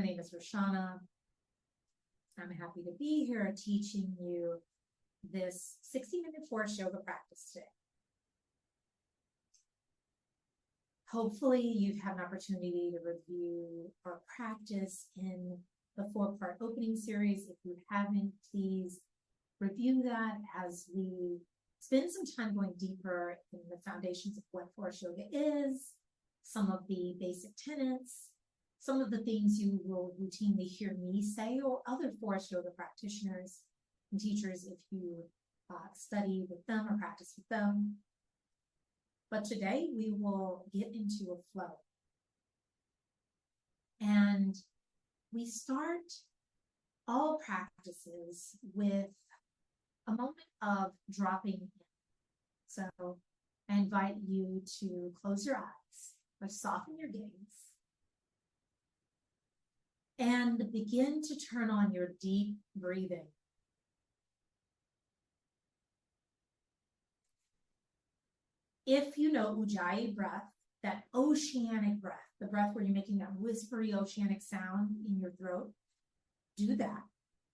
My name is Rahshaana. I'm happy to be here teaching you this 60-minute Forrest yoga practice today. Hopefully you've had an opportunity to review our practice in the 4-part opening series. If you haven't, please review that as we spend some time going deeper in the foundations of what Forrest yoga is, some of the basic tenets, some of the things you will routinely hear me say or other Forrest yoga practitioners and teachers if you study with them or practice with them. But today we will get into a flow. And we start all practices with a moment of dropping in. So I invite you to close your eyes or soften your gaze and begin to turn on your deep breathing. If you know Ujjayi breath, that oceanic breath, the breath where you're making that whispery oceanic sound in your throat, do that.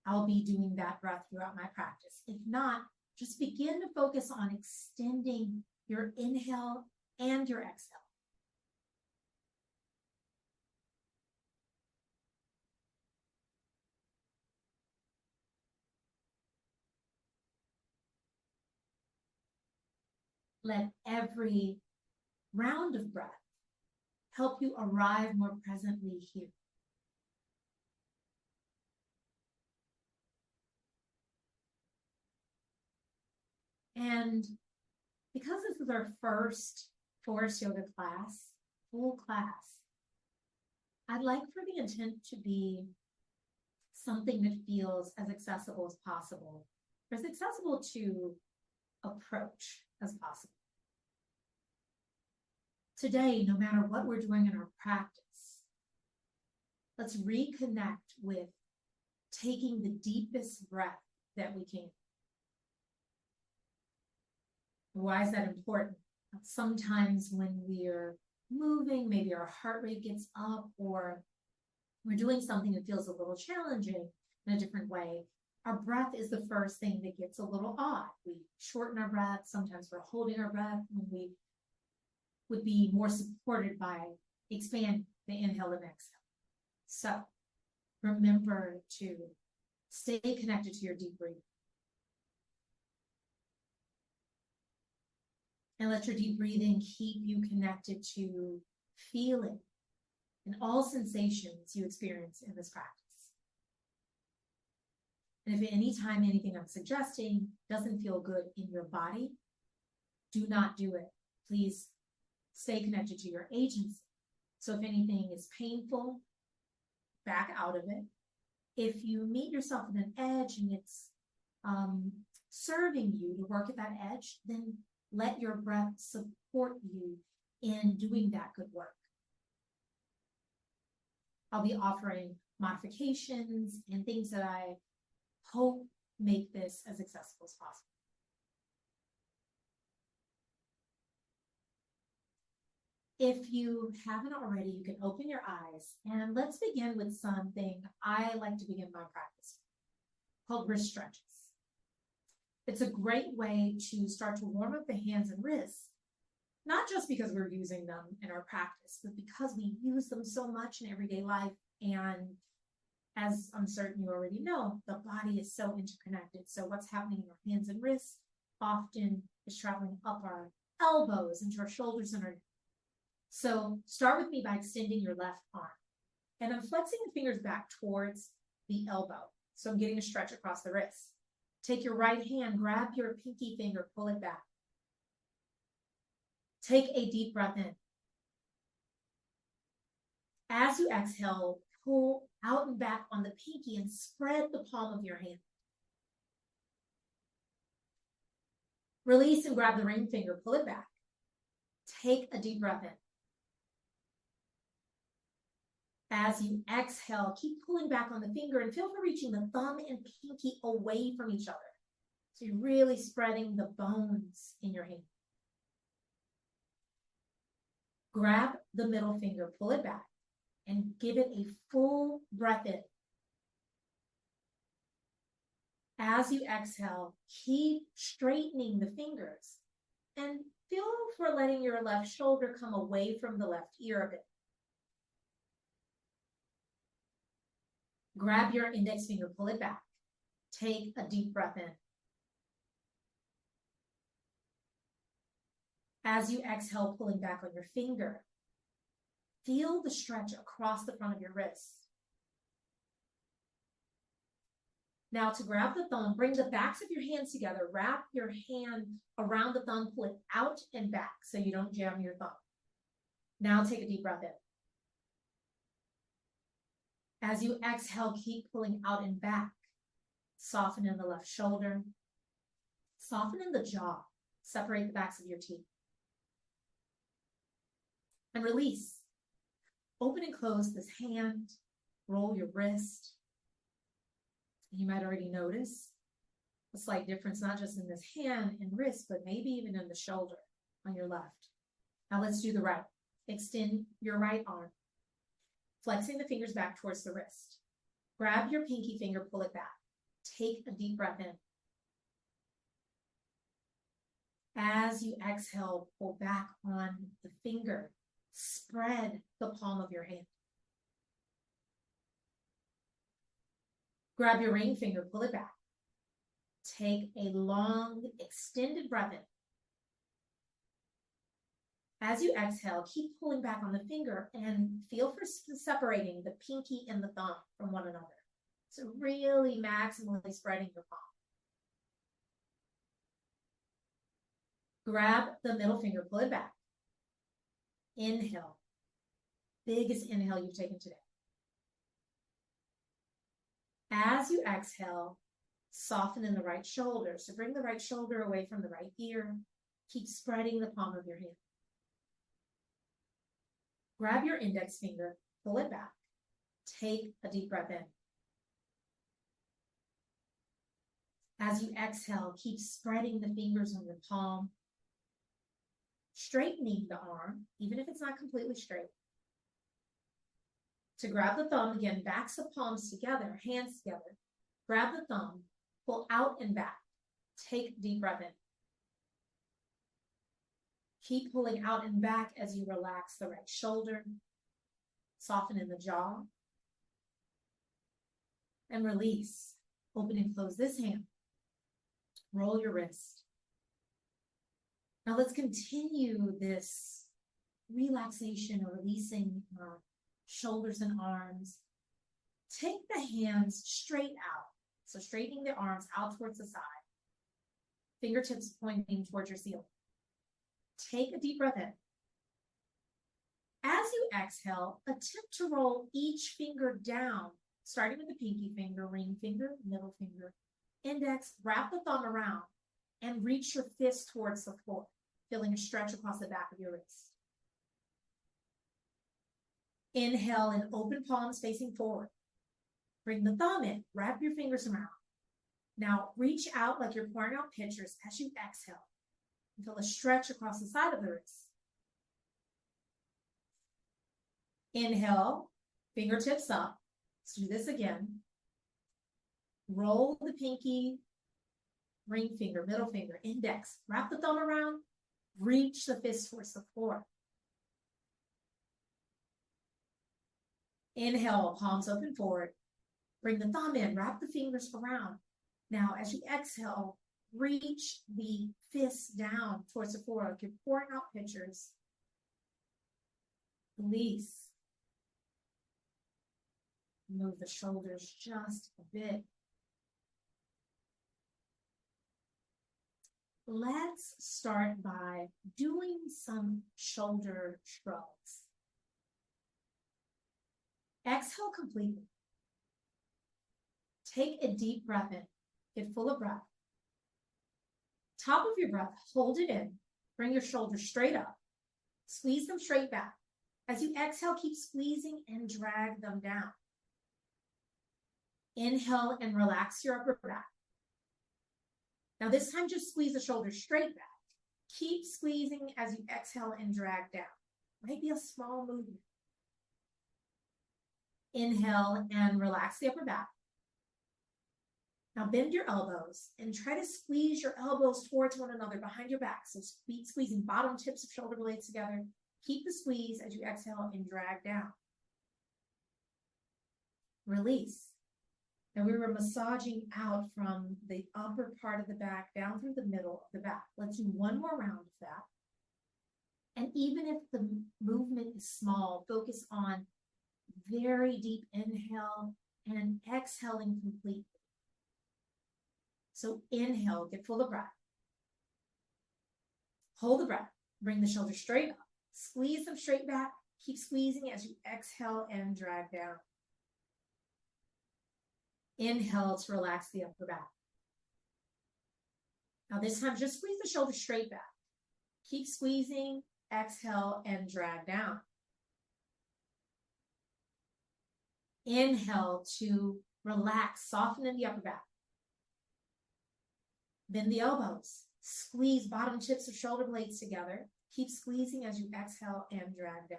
I'll be doing that breath throughout my practice. If not, just begin to focus on extending your inhale and your exhale. Let every round of breath help you arrive more presently here. And because this is our first Forrest yoga class, full class, I'd like for the intent to be something that feels as accessible as possible, or as accessible to approach as possible. Today, no matter what we're doing in our practice, let's reconnect with taking the deepest breath that we can. Why is that important? Sometimes when we're moving, maybe our heart rate gets up or we're doing something that feels a little challenging in a different way, our breath is the first thing that gets a little odd. We shorten our breath. Sometimes we're holding our breath when we would be more supported by expand the inhale and exhale. So remember to stay connected to your deep breathing. And let your deep breathing keep you connected to feeling and all sensations you experience in this practice. And if at any time anything I'm suggesting doesn't feel good in your body, do not do it. Please stay connected to your agency. So if anything is painful, back out of it. If you meet yourself at an edge and it's serving you to work at that edge, then let your breath support you in doing that good work. I'll be offering modifications and things that I hope make this as accessible as possible. If you haven't already, you can open your eyes and let's begin with something I like to begin my practice with, called wrist stretches. It's a great way to start to warm up the hands and wrists, not just because we're using them in our practice, but because we use them so much in everyday life. And as I'm certain you already know, the body is so interconnected. So what's happening in our hands and wrists often is traveling up our elbows into our shoulders and our neck. So start with me by extending your left arm. And I'm flexing the fingers back towards the elbow. So I'm getting a stretch across the wrist. Take your right hand, grab your pinky finger, pull it back. Take a deep breath in. As you exhale, pull out and back on the pinky and spread the palm of your hand. Release and grab the ring finger, pull it back. Take a deep breath in. As you exhale, keep pulling back on the finger and feel for reaching the thumb and pinky away from each other. So you're really spreading the bones in your hand. Grab the middle finger, pull it back, and give it a full breath in. As you exhale, keep straightening the fingers and feel for letting your left shoulder come away from the left ear a bit. Grab your index finger, pull it back. Take a deep breath in. As you exhale, pulling back on your finger, feel the stretch across the front of your wrist. Now to grab the thumb, bring the backs of your hands together. Wrap your hand around the thumb, pull it out and back so you don't jam your thumb. Now take a deep breath in. As you exhale, keep pulling out and back. Soften in the left shoulder. Soften in the jaw. Separate the backs of your teeth. And release. Open and close this hand. Roll your wrist. You might already notice a slight difference, not just in this hand and wrist, but maybe even in the shoulder on your left. Now let's do the right. Extend your right arm, flexing the fingers back towards the wrist. Grab your pinky finger, pull it back. Take a deep breath in. As you exhale, pull back on the finger. Spread the palm of your hand. Grab your ring finger, pull it back. Take a long, extended breath in. As you exhale, keep pulling back on the finger and feel for separating the pinky and the thumb from one another. So really maximally spreading your palm. Grab the middle finger, pull it back. Inhale. Biggest inhale you've taken today. As you exhale, soften in the right shoulder. So bring the right shoulder away from the right ear. Keep spreading the palm of your hand. Grab your index finger, pull it back. Take a deep breath in. As you exhale, keep spreading the fingers on your palm. Straightening the arm, even if it's not completely straight. To grab the thumb, again, backs of palms together, hands together. Grab the thumb, pull out and back. Take a deep breath in. Keep pulling out and back as you relax the right shoulder. Soften in the jaw. And release. Open and close this hand. Roll your wrist. Now let's continue this relaxation or releasing our shoulders and arms. Take the hands straight out. So straightening the arms out towards the side. Fingertips pointing towards your ceiling. Take a deep breath in. As you exhale, attempt to roll each finger down, starting with the pinky finger, ring finger, middle finger, index. Wrap the thumb around and reach your fist towards the floor, feeling a stretch across the back of your wrist. Inhale and open palms facing forward. Bring the thumb in, wrap your fingers around. Now reach out like you're pouring out pictures as you exhale. Feel a stretch across the side of the wrist. Inhale, fingertips up. Let's do this again. Roll the pinky, ring finger, middle finger, index. Wrap the thumb around. Reach the fist towards the floor. Inhale, palms open forward. Bring the thumb in, wrap the fingers around. Now, as you exhale, reach the fists down towards the floor like you're pouring out pictures. Release. Move the shoulders just a bit. Let's start by doing some shoulder shrugs. Exhale completely. Take a deep breath in. Get full of breath. Top of your breath, hold it in. Bring your shoulders straight up. Squeeze them straight back. As you exhale, keep squeezing and drag them down. Inhale and relax your upper back. Now this time, just squeeze the shoulders straight back. Keep squeezing. as you exhale and drag down. Might be a small movement. Inhale and relax the upper back. Now bend your elbows and try to squeeze your elbows towards one another behind your back. So squeezing bottom tips of shoulder blades together. Keep the squeeze as you exhale and drag down. Release. Now we were massaging out from the upper part of the back down through the middle of the back. Let's do one more round of that. And even if the movement is small, focus on very deep inhale and exhaling completely. So inhale, get full of breath. Hold the breath. Bring the shoulders straight up. Squeeze them straight back. Keep squeezing as you exhale and drag down. Inhale to relax the upper back. Now this time, just squeeze the shoulders straight back. Keep squeezing, exhale, and drag down. Inhale to relax, soften in the upper back. Bend the elbows. Squeeze bottom tips of shoulder blades together. Keep squeezing as you exhale and drag down.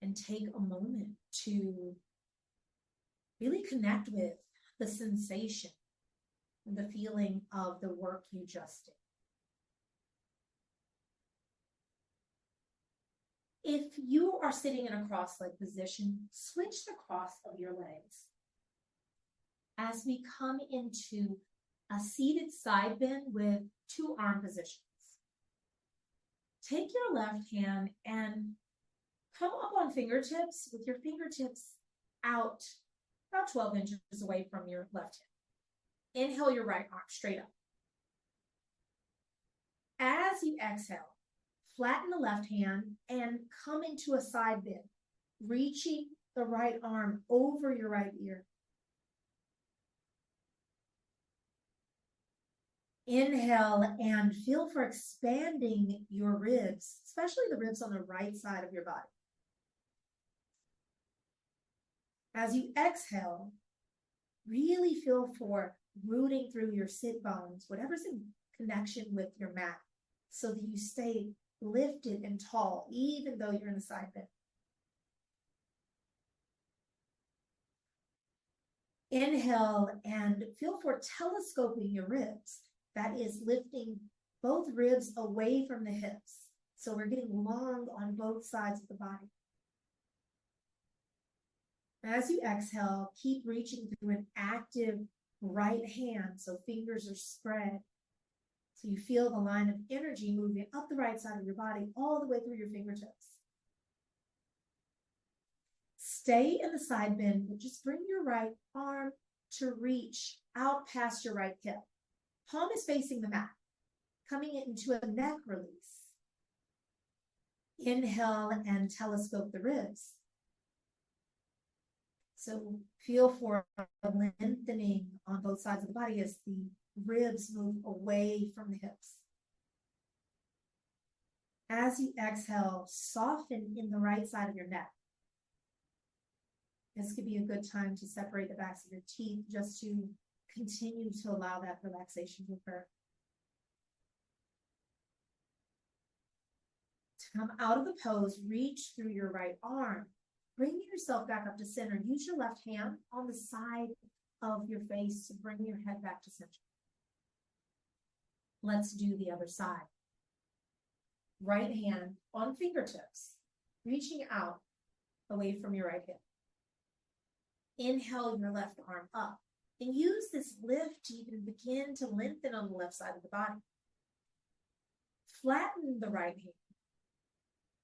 And take a moment to really connect with the sensation and the feeling of the work you just did. If you are sitting in a cross-leg position, switch the cross of your legs. As we come into a seated side bend with two arm positions. Take your left hand and come up on fingertips with your fingertips out about 12 inches away from your left hand. Inhale your right arm straight up. As you exhale, flatten the left hand and come into a side bend, reaching the right arm over your right ear. Inhale and feel for expanding your ribs, especially the ribs on the right side of your body. As you exhale, really feel for rooting through your sit bones, whatever's in connection with your mat, so that you stay lifted and tall, even though you're in a side bend. Inhale and feel for telescoping your ribs. That is lifting both ribs away from the hips. So we're getting long on both sides of the body. As you exhale, keep reaching through an active right hand, so fingers are spread. So you feel the line of energy moving up the right side of your body, all the way through your fingertips. Stay in the side bend, but just bring your right arm to reach out past your right hip. Palm is facing the mat, coming into a neck release. Inhale and telescope the ribs. So feel for lengthening on both sides of the body as the ribs move away from the hips. As you exhale, soften in the right side of your neck. This could be a good time to separate the backs of your teeth just to continue to allow that relaxation to occur. To come out of the pose, reach through your right arm. Bring yourself back up to center. Use your left hand on the side of your face to bring your head back to center. Let's do the other side. Right hand on fingertips, reaching out away from your right hip. Inhale your left arm up and use this lift to even begin to lengthen on the left side of the body. Flatten the right hand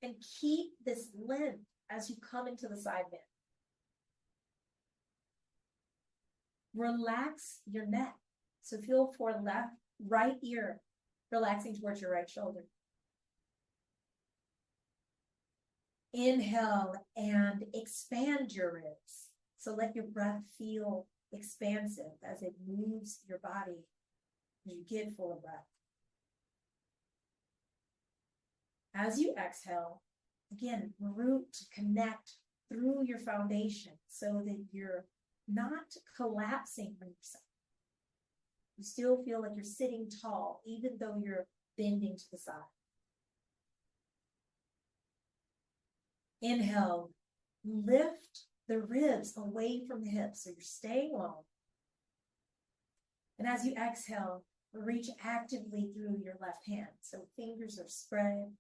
and keep this length as you come into the side bend. Relax your neck. So feel for right ear relaxing towards your right shoulder. Inhale and expand your ribs. So let your breath feel expansive as it moves your body as you get full of breath. As you exhale, again, root to connect through your foundation so that you're not collapsing on yourself. You still feel like you're sitting tall, even though you're bending to the side. Inhale, lift the ribs away from the hips, so you're staying long. And as you exhale, reach actively through your left hand, so fingers are spread.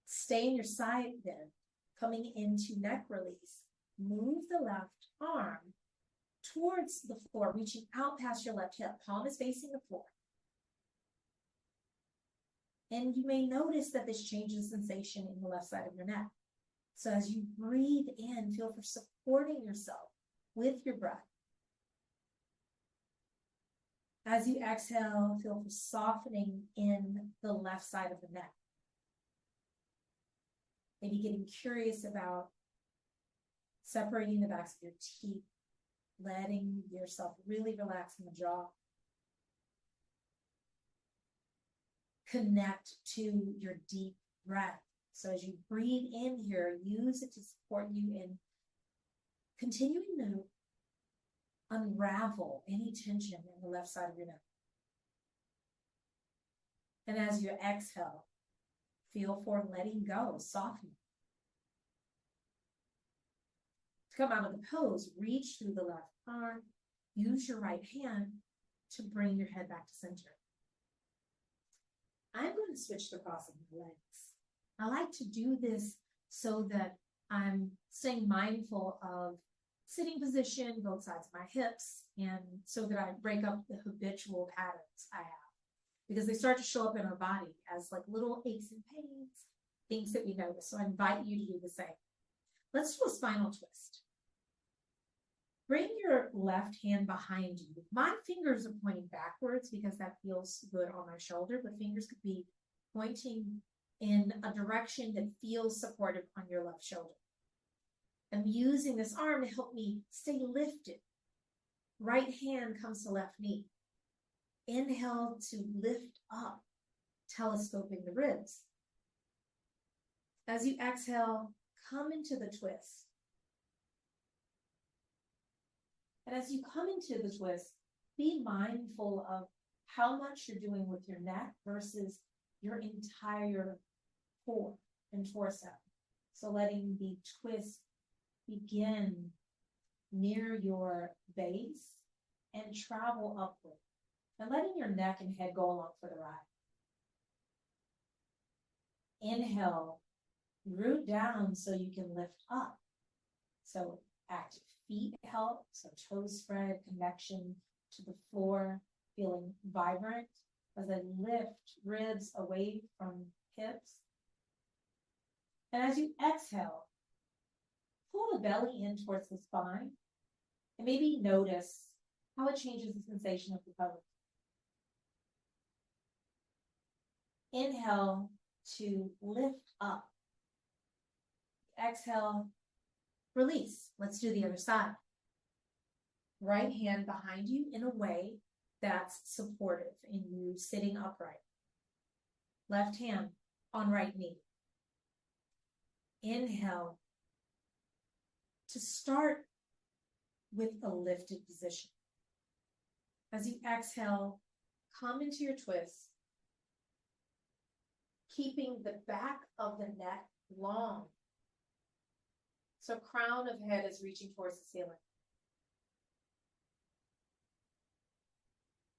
Stay in your side bend, coming into neck release. Move the left arm towards the floor, reaching out past your left hip. Palm is facing the floor. And you may notice that this changes sensation in the left side of your neck. So as you breathe in, feel for supporting yourself with your breath. As you exhale, feel for softening in the left side of the neck. Maybe getting curious about separating the backs of your teeth, letting yourself really relax in the jaw. Connect to your deep breath. So as you breathe in here, use it to support you in continuing to unravel any tension in the left side of your neck. And as you exhale, feel for letting go, softening. To come out of the pose, reach through the left arm, use your right hand to bring your head back to center. I'm going to switch to crossing my legs. I like to do this so that I'm staying mindful of sitting position, both sides of my hips, and so that I break up the habitual patterns I have, because they start to show up in our body as like little aches and pains, things that we notice. So I invite you to do the same. Let's do a spinal twist. Bring your left hand behind you. My fingers are pointing backwards because that feels good on my shoulder, but fingers could be pointing in a direction that feels supportive on your left shoulder. I'm using this arm to help me stay lifted. Right hand comes to left knee. Inhale to lift up, telescoping the ribs. As you exhale, come into the twist. And as you come into the twist, be mindful of how much you're doing with your neck versus your entire core and torso. So letting the twist begin near your base and travel upward, and letting your neck and head go along for the ride. Inhale, root down so you can lift up. So active feet help, so toes spread, connection to the floor, feeling vibrant as I lift ribs away from hips. And as you exhale, pull the belly in towards the spine, and maybe notice how it changes the sensation of the pelvis. Inhale to lift up. Exhale, release. Let's do the other side. Right hand behind you in a way that's supportive in you sitting upright. Left hand on right knee. Inhale to start with a lifted position. As you exhale, come into your twist, keeping the back of the neck long. So crown of head is reaching towards the ceiling.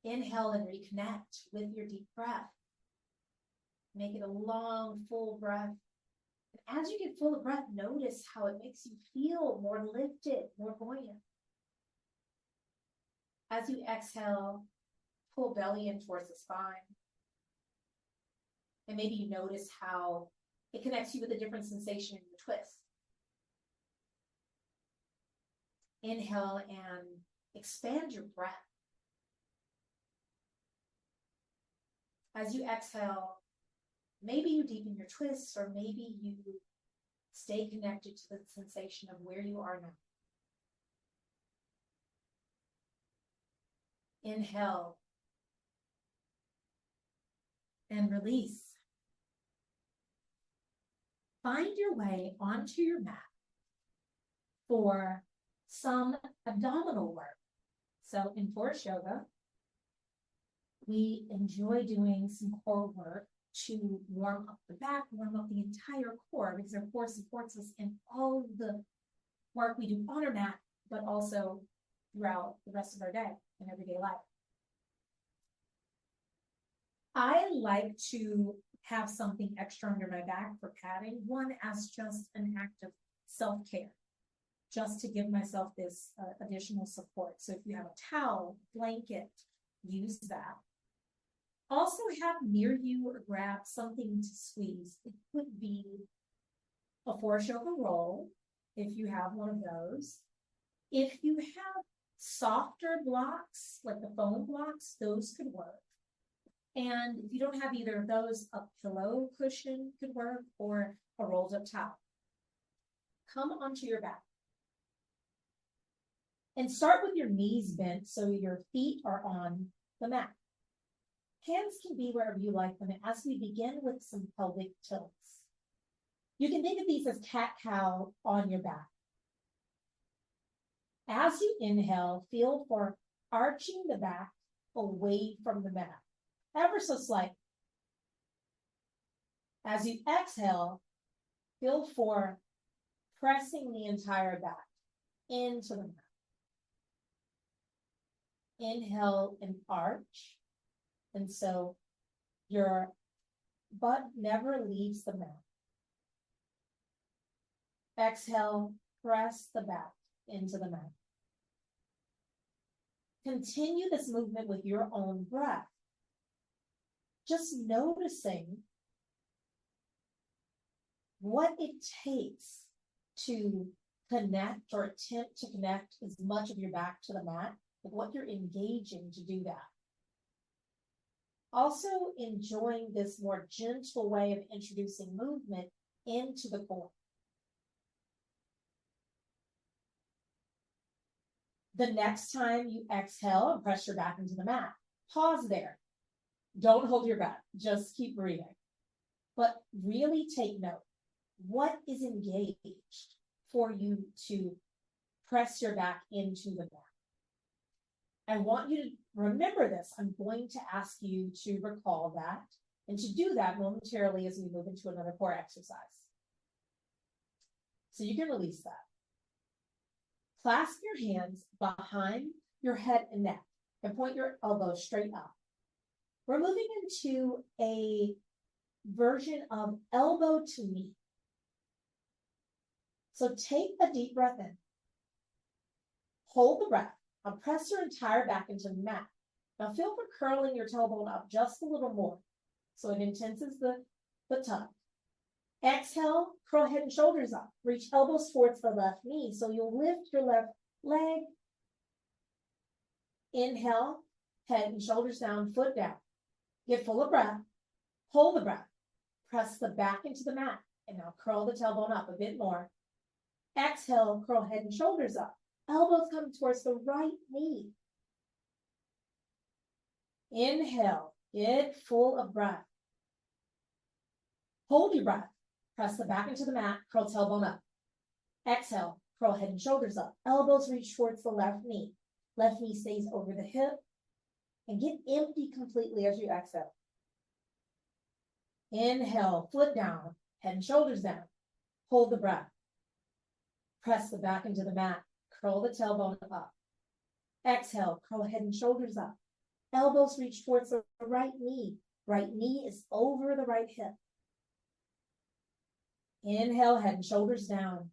Inhale and reconnect with your deep breath. Make it a long, full breath. And as you get full of breath, notice how it makes you feel more lifted, more buoyant. As you exhale, pull belly in towards the spine. And maybe you notice how it connects you with a different sensation in the twist. Inhale and expand your breath. As you exhale, maybe you deepen your twists, or maybe you stay connected to the sensation of where you are now. Inhale and release. Find your way onto your mat for some abdominal work. So in Forrest Yoga, we enjoy doing some core work to warm up the back, warm up the entire core, because our core supports us in all the work we do on our mat, but also throughout the rest of our day and everyday life. I like to have something extra under my back for padding, one as just an act of self-care, just to give myself this additional support. So if you have a towel, blanket, use that. Also have near you or grab something to squeeze. It could be a Forrest yoga roll, if you have one of those. If you have softer blocks, like the foam blocks, those could work. And if you don't have either of those, a pillow cushion could work, or a rolled up towel. Come onto your back. And start with your knees bent so your feet are on the mat. Hands can be wherever you like them as we begin with some pelvic tilts. You can think of these as cat-cow on your back. As you inhale, feel for arching the back away from the mat, ever so slight. As you exhale, feel for pressing the entire back into the mat. Inhale and arch. And so your butt never leaves the mat. Exhale, press the back into the mat. Continue this movement with your own breath. Just noticing what it takes to connect or attempt to connect as much of your back to the mat, and what you're engaging to do that. Also enjoying this more gentle way of introducing movement into the core. The next time you exhale and press your back into the mat, pause there. Don't hold your breath, just keep breathing. But really take note. What is engaged for you to press your back into the mat? I want you to remember this. I'm going to ask you to recall that and to do that momentarily as we move into another core exercise. So you can release that. Clasp your hands behind your head and neck and point your elbows straight up. We're moving into a version of elbow to knee. So take a deep breath in. Hold the breath. Now press your entire back into the mat. Now feel for curling your tailbone up just a little more so it intenses the tug. Exhale, curl head and shoulders up. Reach elbows towards the left knee so you'll lift your left leg. Inhale, head and shoulders down, foot down. Get full of breath. Hold the breath. Press the back into the mat. And now curl the tailbone up a bit more. Exhale, curl head and shoulders up. Elbows come towards the right knee. Inhale, get full of breath. Hold your breath. Press the back into the mat, curl tailbone up. Exhale, curl head and shoulders up. Elbows reach towards the left knee. Left knee stays over the hip. And get empty completely as you exhale. Inhale, foot down, head and shoulders down. Hold the breath. Press the back into the mat. Curl the tailbone up. Exhale, curl head and shoulders up. Elbows reach towards the right knee. Right knee is over the right hip. Inhale, head and shoulders down.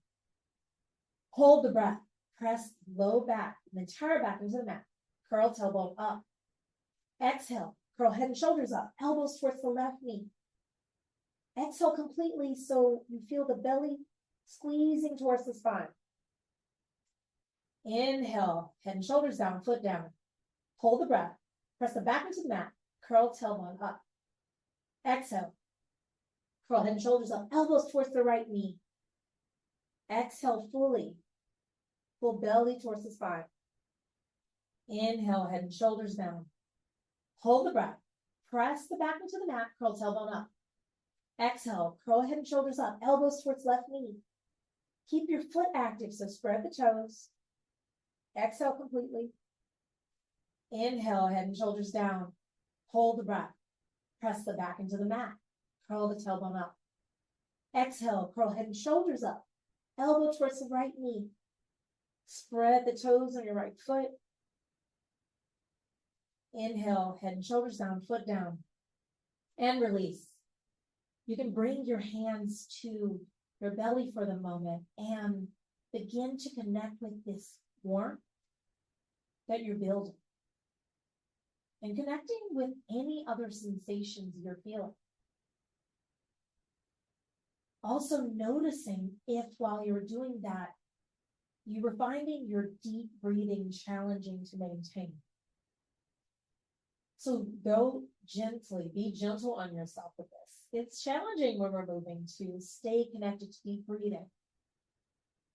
Hold the breath. Press low back, the entire back into the mat. Curl tailbone up. Exhale, curl head and shoulders up. Elbows towards the left knee. Exhale completely so you feel the belly squeezing towards the spine. Inhale, head and shoulders down, foot down. Hold the breath. Press the back into the mat. Curl tailbone up. Exhale. Curl head and shoulders up. Elbows towards the right knee. Exhale fully. Full belly towards the spine. Inhale, head and shoulders down. Hold the breath. Press the back into the mat. Curl tailbone up. Exhale. Curl head and shoulders up. Elbows towards left knee. Keep your foot active, so spread the toes. Exhale completely. Inhale, head and shoulders down. Hold the breath. Press the back into the mat. curl the tailbone up. Exhale, curl head and shoulders up. Elbow towards the right knee. Spread the toes on your right foot. Inhale, head and shoulders down, foot down. And release. You can bring your hands to your belly for the moment and begin to connect with this warmth that you're building. And connecting with any other sensations you're feeling. Also noticing if while you were doing that, you were finding your deep breathing challenging to maintain. So go gently, be gentle on yourself with this. It's challenging when we're moving to stay connected to deep breathing.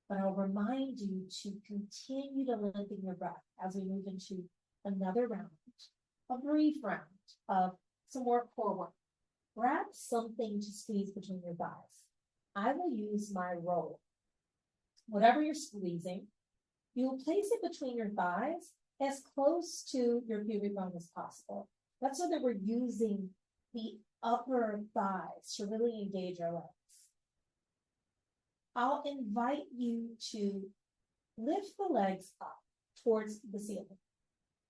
But I'll remind you to continue to lengthen your breath as we move into another round, a brief round of some more core work. Grab something to squeeze between your thighs. I will use my roll. Whatever you're squeezing, you will place it between your thighs as close to your pubic bone as possible. That's so that we're using the upper thighs to really engage our legs. I'll invite you to lift the legs up towards the ceiling.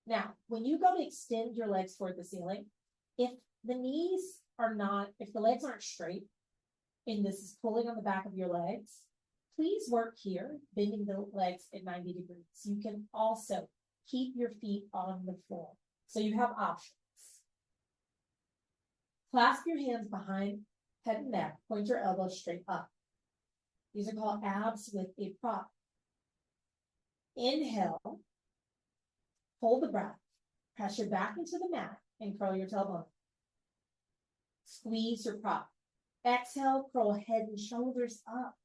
Now, when you go to extend your legs toward the ceiling, if the legs aren't straight, and this is pulling on the back of your legs, please work here, bending the legs at 90 degrees. You can also keep your feet on the floor. So you have options. Clasp your hands behind head and neck. Point your elbows straight up. These are called abs with a prop. Inhale. Hold the breath. Press your back into the mat and curl your tailbone. Squeeze your prop. Exhale, curl head and shoulders up.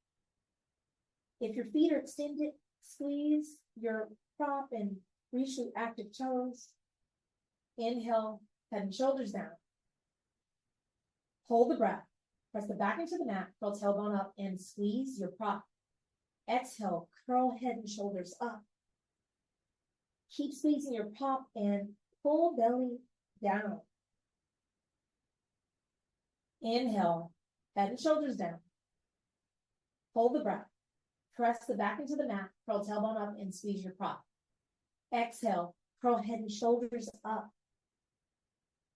If your feet are extended, squeeze your prop and reach through active toes. Inhale, head and shoulders down. Hold the breath. Press the back into the mat, curl tailbone up, and squeeze your prop. Exhale, curl head and shoulders up. Keep squeezing your prop and pull belly down. Inhale, head and shoulders down. Hold the breath. Press the back into the mat, curl tailbone up, and squeeze your prop. Exhale, curl head and shoulders up.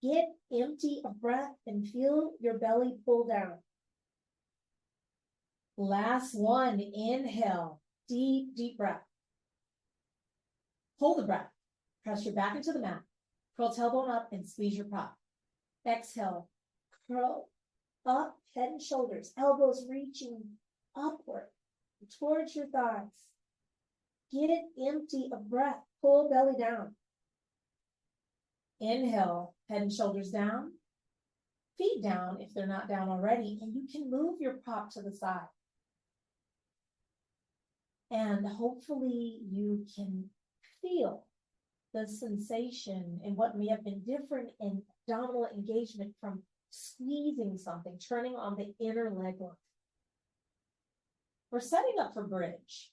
Get empty of breath and feel your belly pull down. Last one, inhale, deep, deep breath. Hold the breath. Press your back into the mat, curl tailbone up, and squeeze your prop. Exhale, curl up, head and shoulders, elbows reaching upward towards your thighs. Get empty of breath. Pull belly down. Inhale, head and shoulders down. Feet down if they're not down already. And you can move your prop to the side. And hopefully you can feel the sensation in what may have been different in abdominal engagement from squeezing something, turning on the inner leg line. We're setting up for bridge.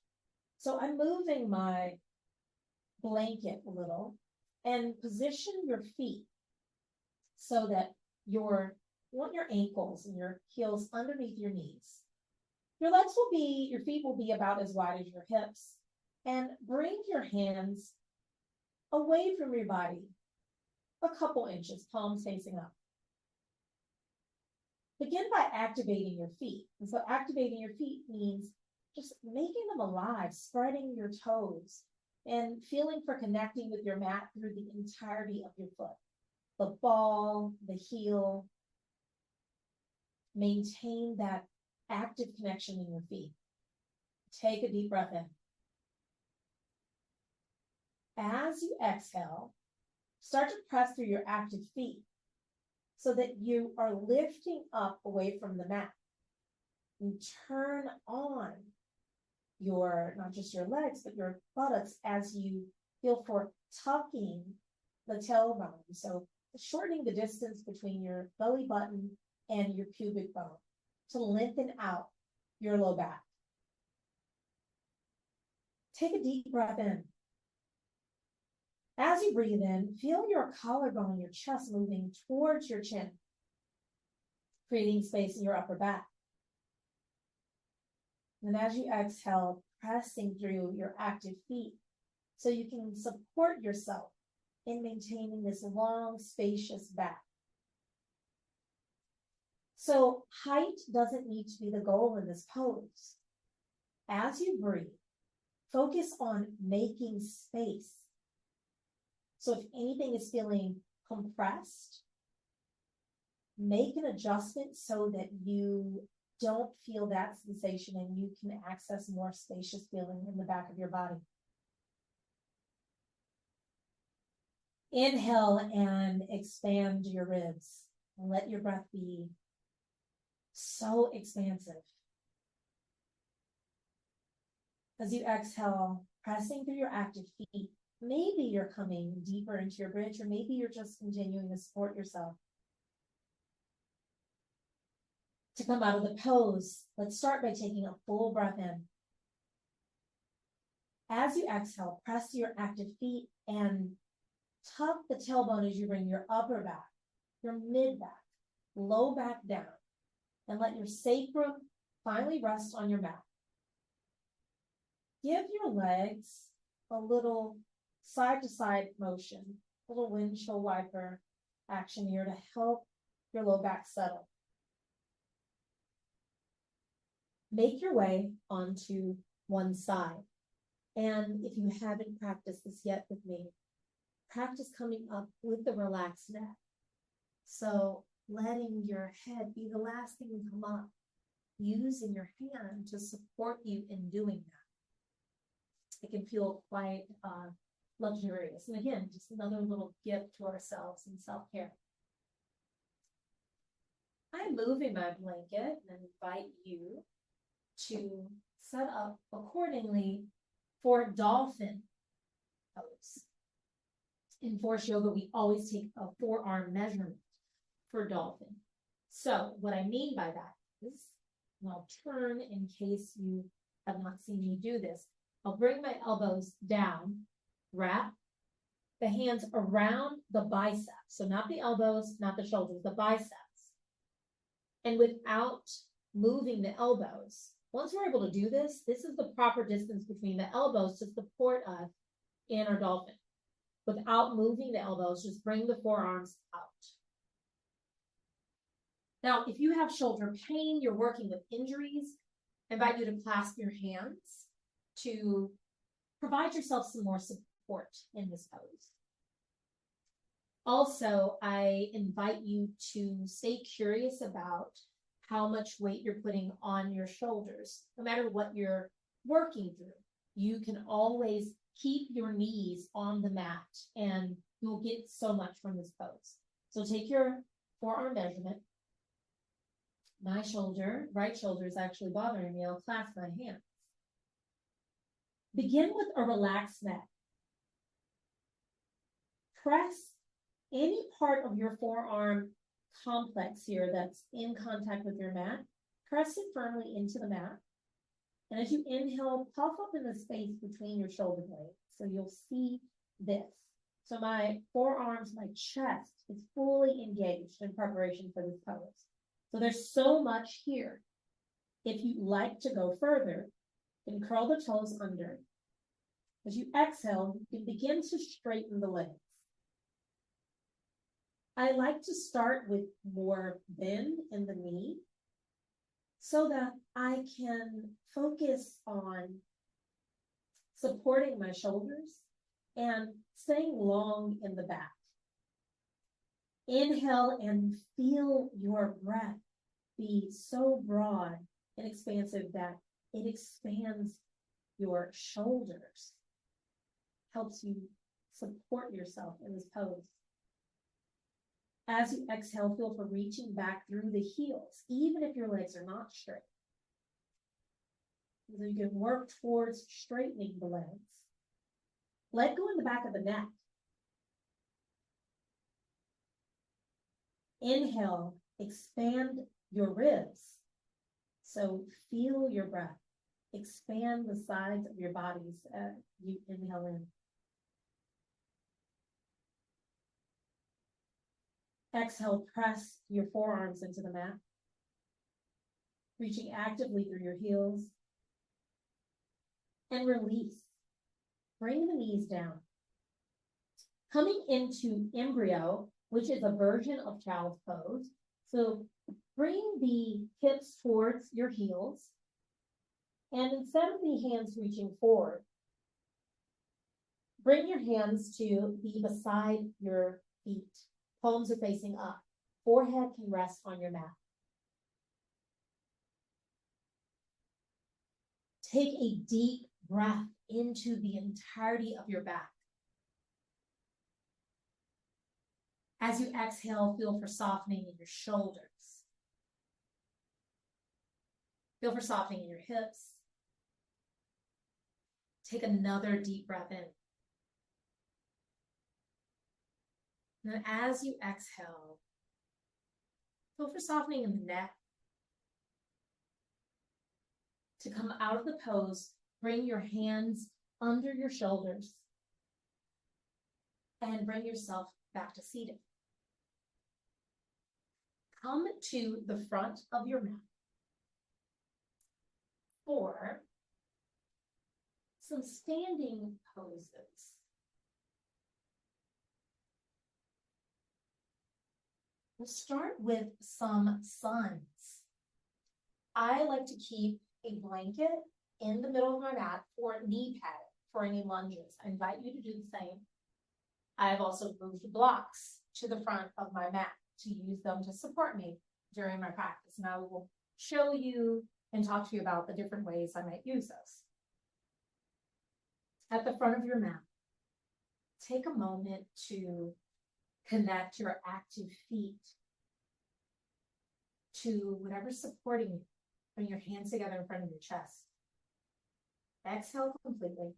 So I'm moving my blanket a little and position your feet so that you want your ankles and your heels underneath your knees. Your feet will be about as wide as your hips, and bring your hands away from your body a couple inches, palms facing up. Begin by activating your feet. And so activating your feet means just making them alive, spreading your toes, and feeling for connecting with your mat through the entirety of your foot. The ball, the heel. Maintain that active connection in your feet. Take a deep breath in. As you exhale, start to press through your active feet so that you are lifting up away from the mat. And turn on not just your legs, but your buttocks as you feel for tucking the tailbone. So shortening the distance between your belly button and your pubic bone to lengthen out your low back. Take a deep breath in. As you breathe in, feel your collarbone, your chest moving towards your chin. creating space in your upper back. And as you exhale, pressing through your active feet so you can support yourself in maintaining this long, spacious back. So height doesn't need to be the goal in this pose. As you breathe, focus on making space. So if anything is feeling compressed, make an adjustment so that you don't feel that sensation and you can access more spacious feeling in the back of your body. Inhale and expand your ribs and let your breath be so expansive. As you exhale, pressing through your active feet, maybe you're coming deeper into your bridge, or maybe you're just continuing to support yourself. To come out of the pose, let's start by taking a full breath in. As you exhale, press your active feet and tuck the tailbone as you bring your upper back, your mid back, low back down, and let your sacrum finally rest on your mat. Give your legs a little side-to-side motion, a little windshield wiper action here to help your low back settle. Make your way onto one side. And if you haven't practiced this yet with me, practice coming up with the relaxed neck. So letting your head be the last thing to come up, using your hand to support you in doing that. It can feel quite luxurious. And again, just another little gift to ourselves in self-care. I'm moving my blanket and invite you to set up accordingly for Dolphin pose. In Forrest Yoga, we always take a forearm measurement for Dolphin. So what I mean by that is, and I'll turn in case you have not seen me do this, I'll bring my elbows down, wrap the hands around the biceps. So not the elbows, not the shoulders, the biceps. And without moving the elbows, once we're able to do this, this is the proper distance between the elbows to support us in our Dolphin. Without moving the elbows, just bring the forearms out. Now, if you have shoulder pain, you're working with injuries, I invite you to clasp your hands to provide yourself some more support in this pose. Also, I invite you to stay curious about how much weight you're putting on your shoulders. No matter what you're working through, you can always keep your knees on the mat and you'll get so much from this pose. So take your forearm measurement. My shoulder, right shoulder is actually bothering me. I'll clasp my hands. Begin with a relaxed neck. Press any part of your forearm complex here that's in contact with your mat. Press it firmly into the mat. And as you inhale, puff up in the space between your shoulder blades. So you'll see this. So my forearms, my chest is fully engaged in preparation for this pose. So there's so much here. If you'd like to go further, you can curl the toes under. As you exhale, you can begin to straighten the legs. I like to start with more bend in the knee so that I can focus on supporting my shoulders and staying long in the back. Inhale and feel your breath be so broad and expansive that it expands your shoulders, helps you support yourself in this pose. As you exhale, feel for reaching back through the heels, even if your legs are not straight. So you can work towards straightening the legs. Let go in the back of the neck. Inhale, expand your ribs. So feel your breath. Expand the sides of your bodies as you inhale in. Exhale, press your forearms into the mat. reaching actively through your heels. And release. Bring the knees down. Coming into embryo, which is a version of child's pose. So bring the hips towards your heels. And instead of the hands reaching forward, bring your hands to be beside your feet. Palms are facing up. Forehead can rest on your mat. Take a deep breath into the entirety of your back. As you exhale, feel for softening in your shoulders. Feel for softening in your hips. Take another deep breath in. And as you exhale, feel for softening in the neck. To come out of the pose, bring your hands under your shoulders and bring yourself back to seated. Come to the front of your mat for some standing poses. We'll start with some suns. I like to keep a blanket in the middle of my mat for knee padding for any lunges. I invite you to do the same. I have also moved blocks to the front of my mat to use them to support me during my practice. And I will show you and talk to you about the different ways I might use those. At the front of your mat, take a moment to connect your active feet to whatever's supporting you. Bring your hands together in front of your chest. Exhale completely.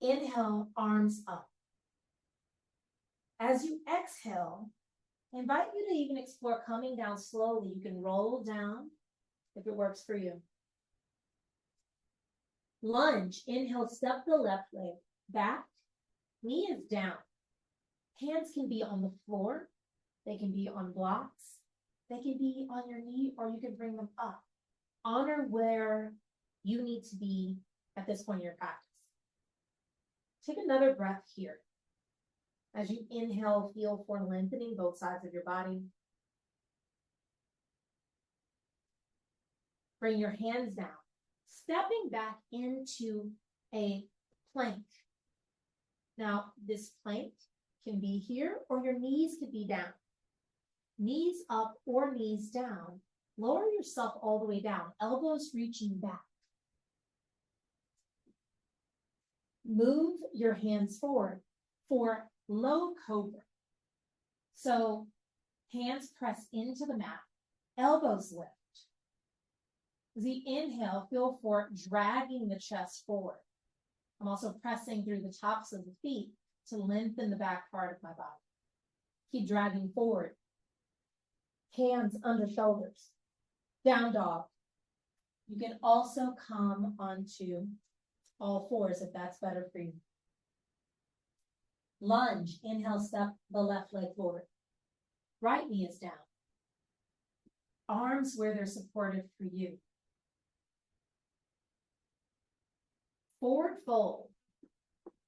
Inhale, arms up. As you exhale, I invite you to even explore coming down slowly. You can roll down if it works for you. Lunge. Inhale, step the left leg back. Knee is down. Hands can be on the floor. They can be on blocks. They can be on your knee, or you can bring them up. Honor where you need to be at this point in your practice. Take another breath here. As you inhale, feel for lengthening both sides of your body. Bring your hands down, stepping back into a plank. Now, this plank can be here, or your knees could be down. Knees up or knees down. Lower yourself all the way down, elbows reaching back. Move your hands forward for low cobra. So hands press into the mat, elbows lift. As you inhale, feel for dragging the chest forward. I'm also pressing through the tops of the feet to lengthen the back part of my body. Keep dragging forward. Hands under shoulders. Down dog. You can also come onto all fours if that's better for you. Lunge. Inhale, step the left leg forward. Right knee is down. Arms where they're supportive for you. Forward fold.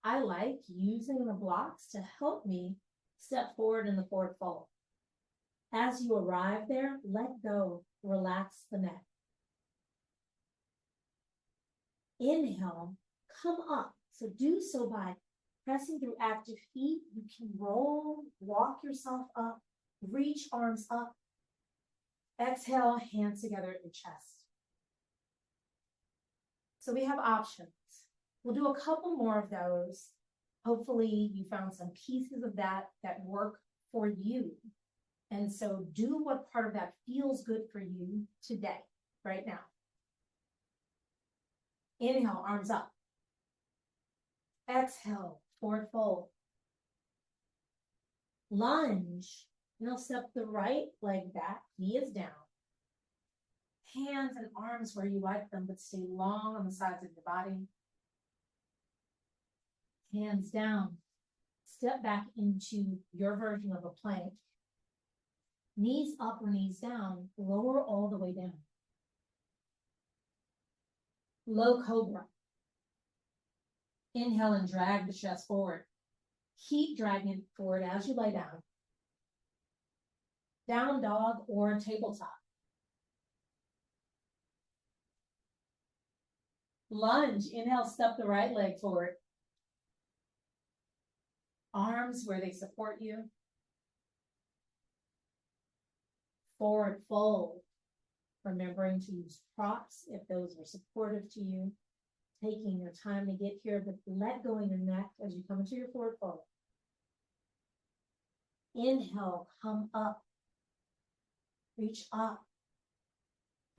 I like using the blocks to help me step forward in the forward fold. As you arrive there, let go, relax the neck. Inhale, come up. So do so by pressing through active feet. You can roll, walk yourself up, reach arms up. Exhale, hands together at your chest. So we have options. We'll do a couple more of those. Hopefully you found some pieces of that work for you. And so do what part of that feels good for you today, right now. Inhale, arms up. Exhale, forward fold. Lunge. Now step the right leg back, knee is down. Hands and arms where you like them, but stay long on the sides of your body. Hands down. Step back into your version of a plank. Knees up or knees down, lower all the way down. Low cobra. Inhale and drag the chest forward. Keep dragging it forward as you lay down. Down dog or tabletop. Lunge. Inhale, step the right leg forward. Arms where they support you. Forward fold. Remembering to use props if those are supportive to you. Taking your time to get here, but let go in your neck as you come into your forward fold. Inhale, come up. Reach up.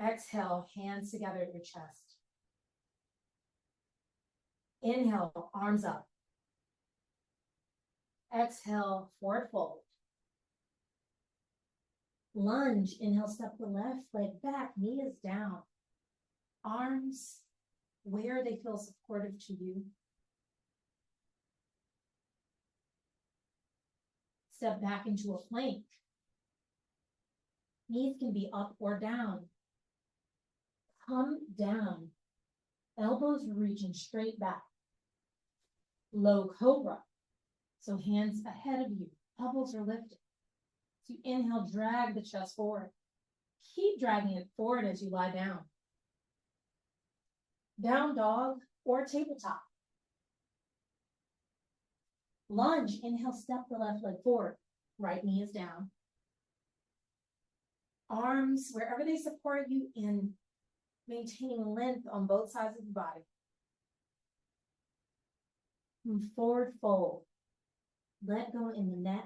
Exhale, hands together at your chest. Inhale, arms up. Exhale, forward fold. Lunge, inhale, step the left leg back, knee is down. Arms where they feel supportive to you. Step back into a plank. Knees can be up or down. Come down. Elbows reaching straight back. Low cobra. So hands ahead of you. Elbows are lifted. So you inhale, drag the chest forward. Keep dragging it forward as you lie down. Down dog or tabletop. Lunge, inhale, step the left leg forward. Right knee is down. Arms wherever they support you in maintaining length on both sides of the body. Move forward, fold. Let go in the neck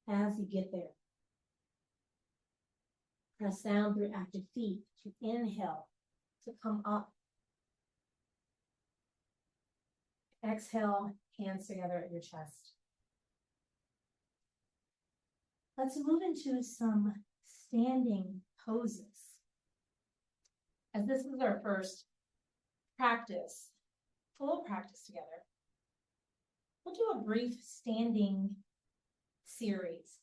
as you get there. Press down through active feet to inhale, to come up. Exhale, hands together at your chest. Let's move into some standing poses. As this is our first practice, a little practice together, we'll do a brief standing series.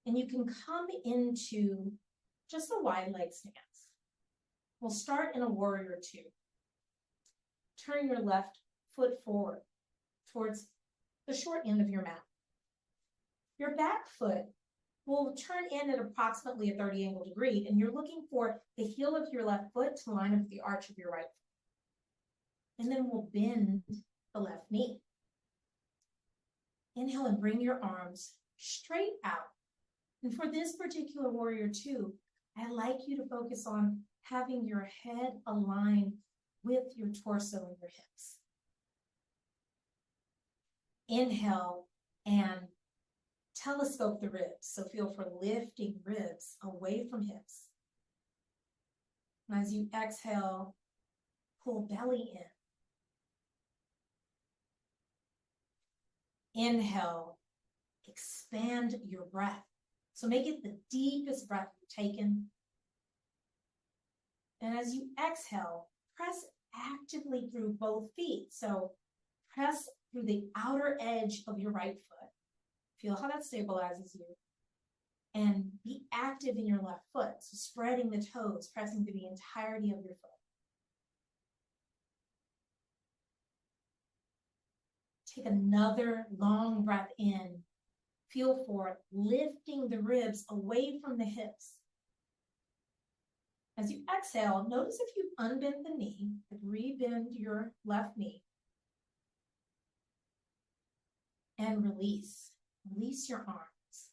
And you can come into just a wide leg stance. We'll start in a warrior two. Turn your left foot forward towards the short end of your mat. Your back foot will turn in at approximately a 30 angle degree, and you're looking for the heel of your left foot to line up with the arch of your right foot. And then we'll bend the left knee. Inhale and bring your arms straight out. And for this particular warrior two, I'd like you to focus on having your head aligned with your torso and your hips. Inhale and telescope the ribs. So feel for lifting ribs away from hips. And as you exhale, pull belly in. Inhale, expand your breath. So make it the deepest breath you've taken. And as you exhale, press actively through both feet. So press through the outer edge of your right foot. Feel how that stabilizes you. And be active in your left foot. So spreading the toes, pressing through the entirety of your foot. Take another long breath in. Feel for lifting the ribs away from the hips. As you exhale, notice if you unbend the knee, rebend your left knee. And release. Release your arms.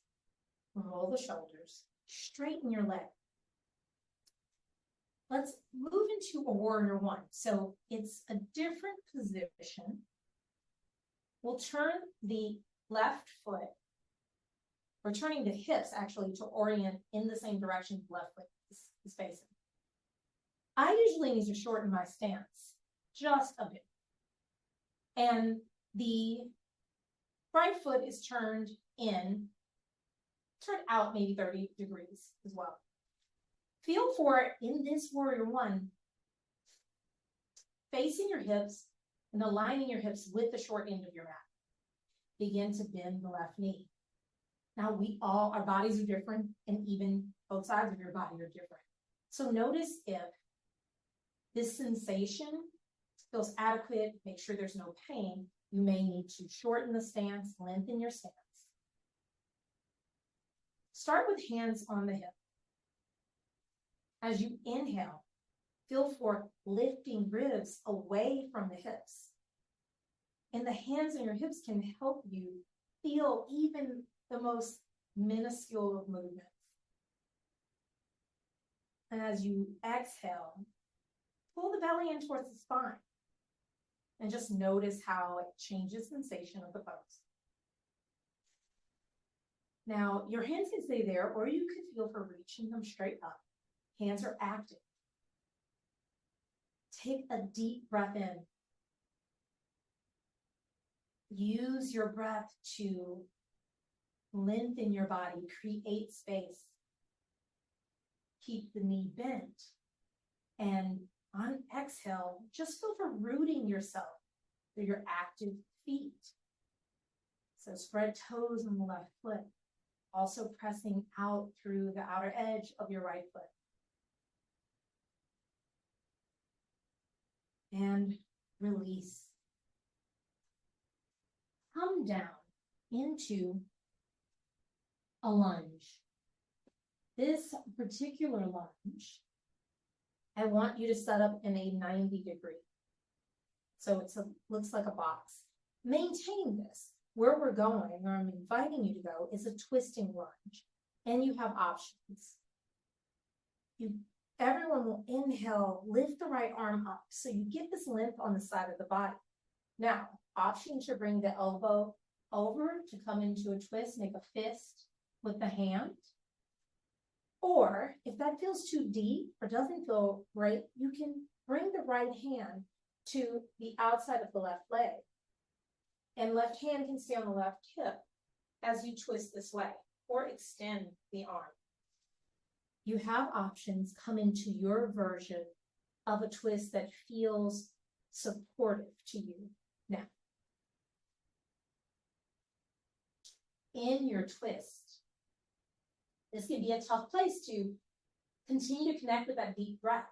Roll the shoulders. Straighten your leg. Let's move into a warrior one. So it's a different position. We'll turn the left foot, or turning the hips actually to orient in the same direction the left foot is facing. I usually need to shorten my stance just a bit. And the right foot is turned out maybe 30 degrees as well. Feel for it in this warrior one, facing your hips and aligning your hips with the short end of your mat. Begin to bend the left knee. Now our bodies are different, and even both sides of your body are different. So notice if this sensation feels adequate, make sure there's no pain. You may need to shorten the stance, lengthen your stance. Start with hands on the hip. As you inhale, feel for lifting ribs away from the hips. And the hands on your hips can help you feel even the most minuscule of movements. And as you exhale, pull the belly in towards the spine. And just notice how it changes sensation of the pose. Now, your hands can stay there, or you could feel for reaching them straight up. Hands are active. Take a deep breath in. Use your breath to lengthen your body, create space. Keep the knee bent. And on exhale, just feel for rooting yourself through your active feet. So spread toes on the left foot, also pressing out through the outer edge of your right foot. And release. Come down into a lunge. This particular lunge, I want you to set up in a 90 degree. So it looks like a box. Maintain this. Where we're going, or I'm inviting you to go, is a twisting lunge. And you have options. Everyone will inhale, lift the right arm up. So you get this length on the side of the body. Now, option to bring the elbow over to come into a twist, make a fist with the hand. Or if that feels too deep or doesn't feel right, you can bring the right hand to the outside of the left leg. And left hand can stay on the left hip as you twist this way or extend the arm. You have options. Come into your version of a twist that feels supportive to you. Now, in your twist, this can be a tough place to continue to connect with that deep breath.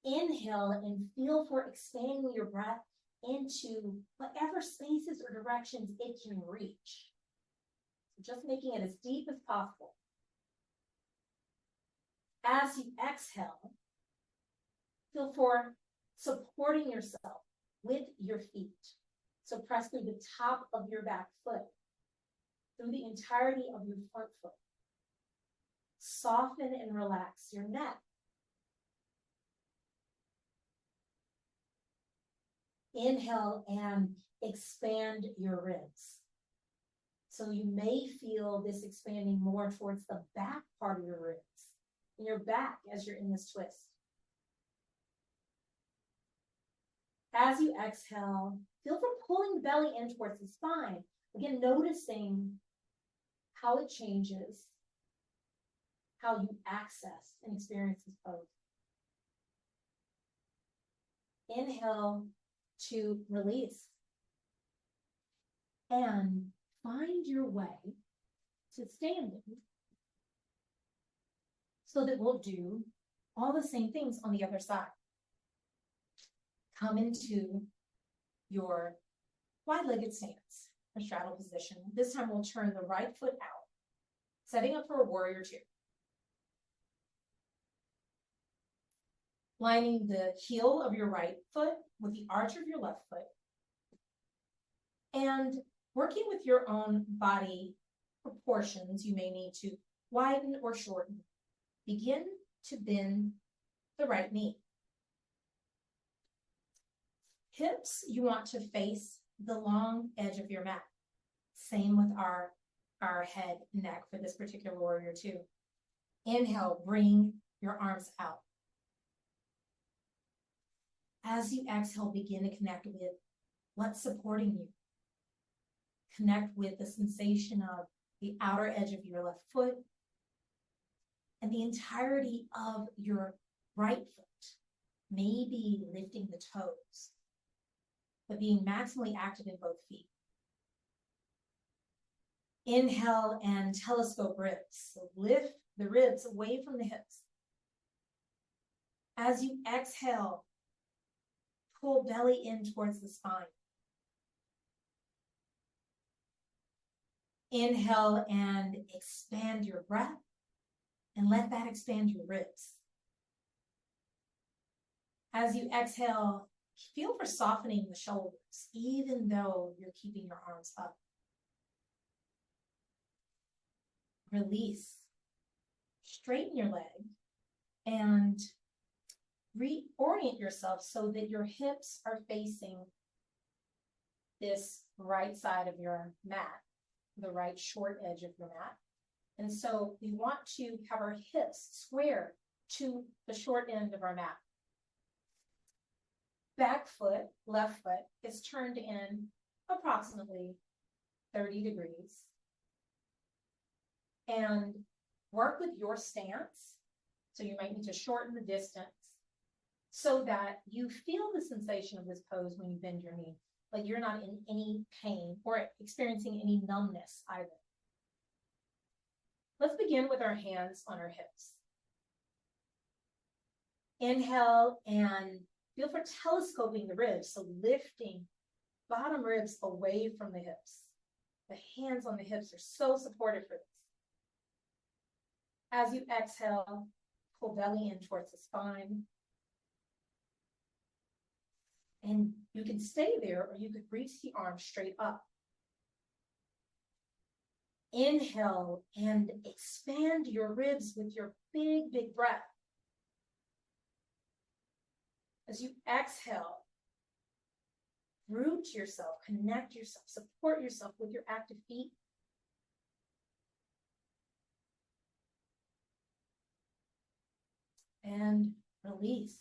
Inhale and feel for expanding your breath into whatever spaces or directions it can reach. So just making it as deep as possible. As you exhale, feel for supporting yourself with your feet. So press through the top of your back foot, through the entirety of your front foot. Soften and relax your neck. Inhale and expand your ribs. So you may feel this expanding more towards the back part of your ribs, in your back as you're in this twist. As you exhale, feel for pulling the belly in towards the spine. Again, noticing how it changes, how you access and experience this pose. Inhale to release. And find your way to standing so that we'll do all the same things on the other side. Come into your wide-legged stance, a straddle position. This time we'll turn the right foot out, setting up for a warrior two. Lining the heel of your right foot with the arch of your left foot. And working with your own body proportions, you may need to widen or shorten. Begin to bend the right knee. Hips, you want to face the long edge of your mat. Same with our head and neck for this particular warrior two. Inhale, bring your arms out. As you exhale, begin to connect with what's supporting you. Connect with the sensation of the outer edge of your left foot and the entirety of your right foot. Maybe lifting the toes, but being maximally active in both feet. Inhale and telescope ribs. So lift the ribs away from the hips. As you exhale, pull belly in towards the spine. Inhale and expand your breath, and let that expand your ribs. As you exhale, feel for softening the shoulders, even though you're keeping your arms up. Release. Straighten your leg and reorient yourself so that your hips are facing this right side of your mat, the right short edge of your mat. And so we want to have our hips square to the short end of our mat. Back foot, left foot, is turned in approximately 30 degrees. And work with your stance. So you might need to shorten the distance so that you feel the sensation of this pose when you bend your knee, like you're not in any pain or experiencing any numbness either. Let's begin with our hands on our hips. Inhale and feel for telescoping the ribs, so lifting bottom ribs away from the hips. The hands on the hips are so supportive for this. As you exhale, pull belly in towards the spine. And you can stay there, or you could reach the arms straight up. Inhale and expand your ribs with your big, big breath. As you exhale, root yourself, connect yourself, support yourself with your active feet. And release.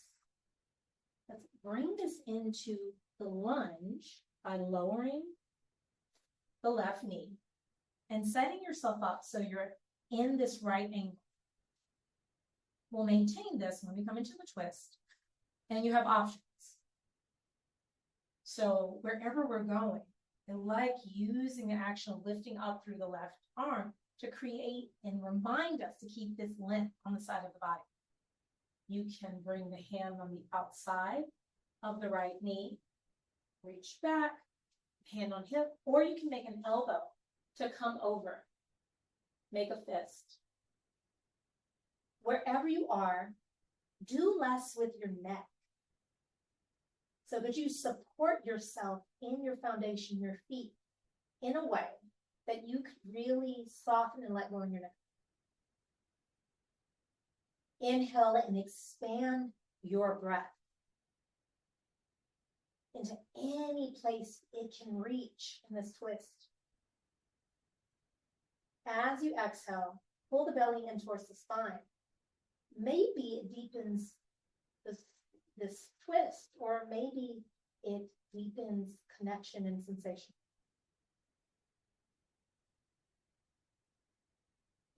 Let's bring this into the lunge by lowering the left knee and setting yourself up so you're in this right angle. We'll maintain this when we come into the twist, and you have options. So wherever we're going, I like using the action of lifting up through the left arm to create and remind us to keep this length on the side of the body. You can bring the hand on the outside of the right knee, reach back, hand on hip, or you can make an elbow to come over, make a fist. Wherever you are, do less with your neck so that you support yourself in your foundation, your feet, in a way that you can really soften and let go in your neck. Inhale and expand your breath into any place it can reach in this twist. As you exhale, pull the belly in towards the spine. Maybe it deepens this twist, or maybe it deepens connection and sensation.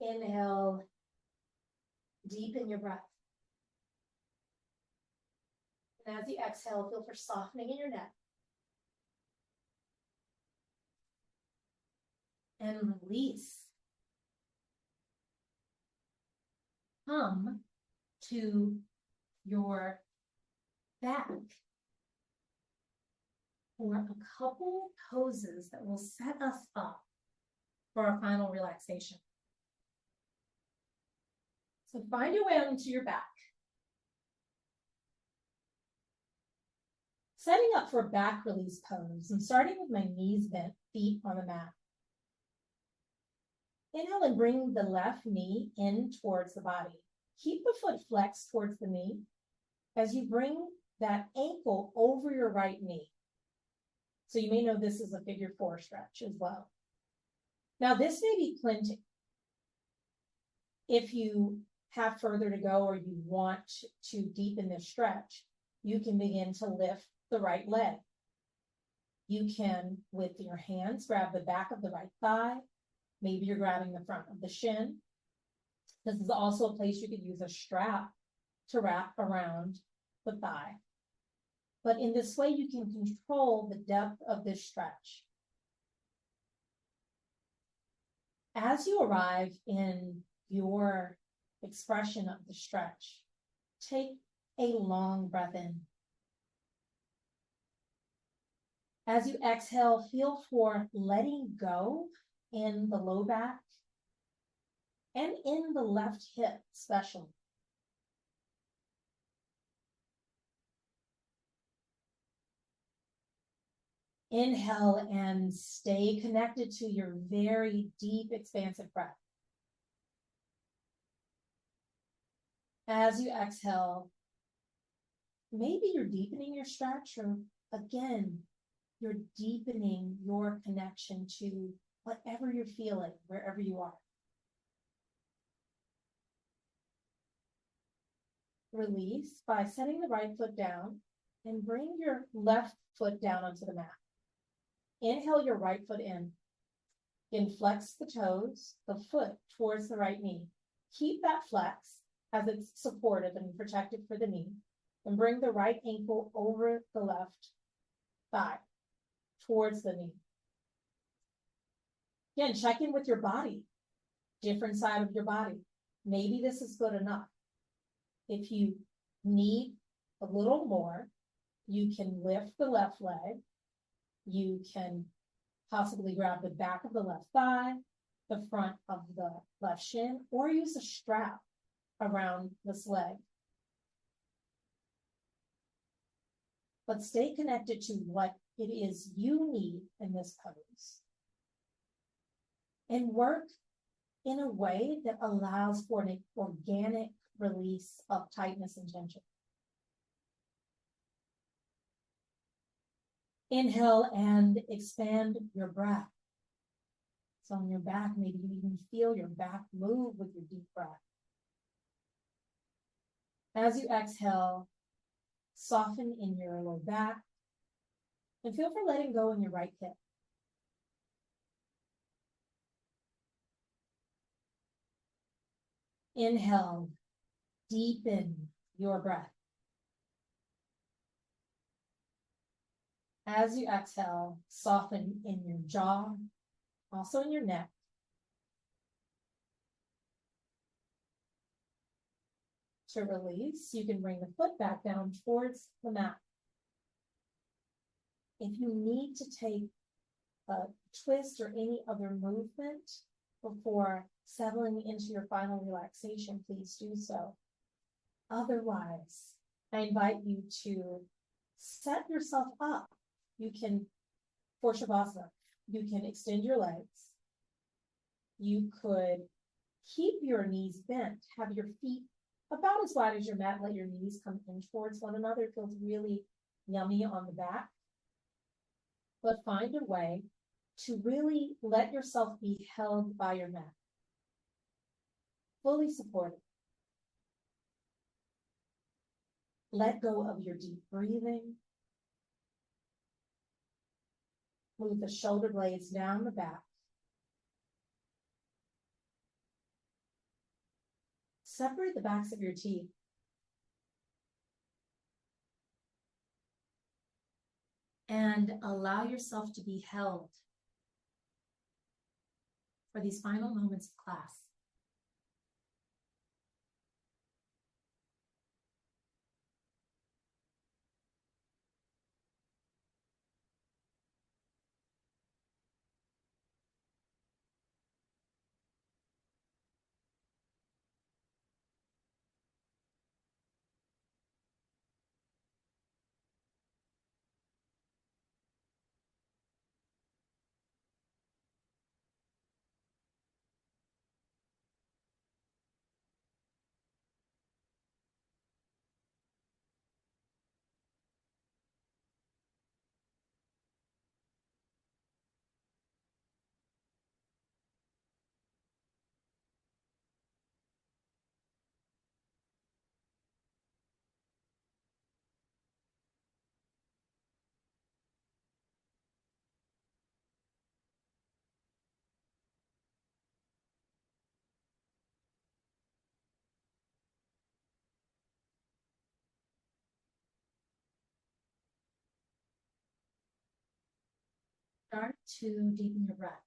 Inhale, deepen your breath. And as you exhale, feel for softening in your neck. And release. Come to your back for a couple poses that will set us up for our final relaxation. So find your way onto your back. Setting up for back release pose. I'm starting with my knees bent, feet on the mat. Inhale and bring the left knee in towards the body. Keep the foot flexed towards the knee as you bring that ankle over your right knee. So you may know this is a figure 4 stretch as well. Now this may be plenty. If you have further to go or you want to deepen this stretch, you can begin to lift the right leg. You can, with your hands, grab the back of the right thigh. Maybe you're grabbing the front of the shin. This is also a place you could use a strap to wrap around the thigh. But in this way, you can control the depth of this stretch. As you arrive in your expression of the stretch, take a long breath in. As you exhale, feel for letting go in the low back and in the left hip, especially. Inhale and stay connected to your very deep, expansive breath. As you exhale, maybe you're deepening your stretch, or again, you're deepening your connection to whatever you're feeling, wherever you are. Release by setting the right foot down and bring your left foot down onto the mat. Inhale your right foot in. Then flex the toes, the foot towards the right knee. Keep that flex as it's supportive and protected for the knee. And bring the right ankle over the left thigh towards the knee. Again, check in with your body. Different side of your body. Maybe this is good enough. If you need a little more, you can lift the left leg. You can possibly grab the back of the left thigh, the front of the left shin, or use a strap around this leg. But stay connected to what it is you need in this pose. And work in a way that allows for an organic release of tightness and tension. Inhale and expand your breath. So on your back, maybe you even feel your back move with your deep breath. As you exhale, soften in your low back and feel for letting go in your right hip. Inhale, deepen your breath. As you exhale, soften in your jaw, also in your neck. To release, you can bring the foot back down towards the mat. If you need to take a twist or any other movement before settling into your final relaxation, please do so. Otherwise, I invite you to set yourself up. You can, for Shavasana, you can extend your legs. You could keep your knees bent, have your feet about as wide as your mat, let your knees come in towards one another. It feels really yummy on the back. But find a way to really let yourself be held by your mat. Fully supported. Let go of your deep breathing. Move the shoulder blades down the back. Separate the backs of your teeth. And allow yourself to be held for these final moments of class. Start to deepen your breath.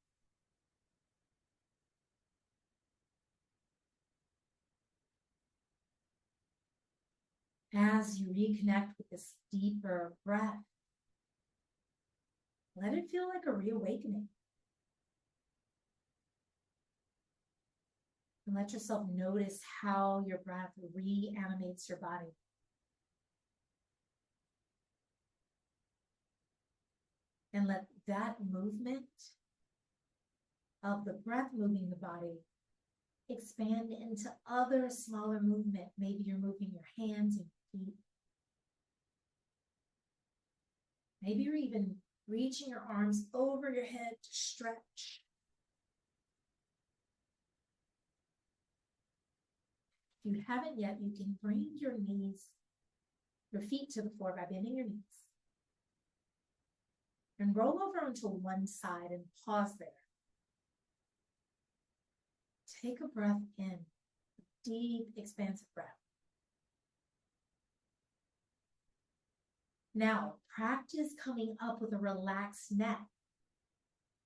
As you reconnect with this deeper breath, let it feel like a reawakening. And let yourself notice how your breath reanimates your body. And let that movement of the breath moving the body expand into other smaller movement. Maybe you're moving your hands and feet. Maybe you're even reaching your arms over your head to stretch. If you haven't yet, you can bring your feet to the floor by bending your knees. And roll over onto one side and pause there. Take a breath in, deep, expansive breath. Now, practice coming up with a relaxed neck.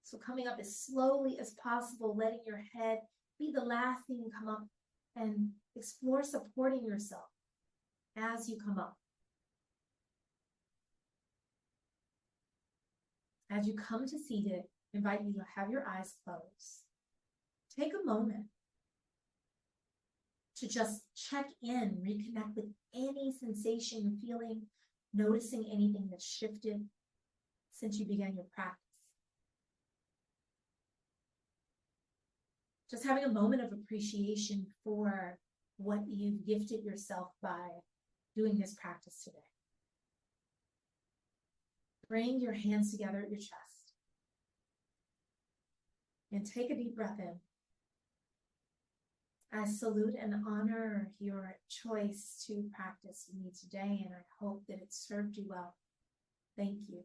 So coming up as slowly as possible, letting your head be the last thing you come up, and explore supporting yourself as you come up. As you come to seated, I invite you to have your eyes closed. Take a moment to just check in, reconnect with any sensation you're feeling, noticing anything that's shifted since you began your practice. Just having a moment of appreciation for what you've gifted yourself by doing this practice today. Bring your hands together at your chest and take a deep breath in. I salute and honor your choice to practice with me today, and I hope that it served you well. Thank you.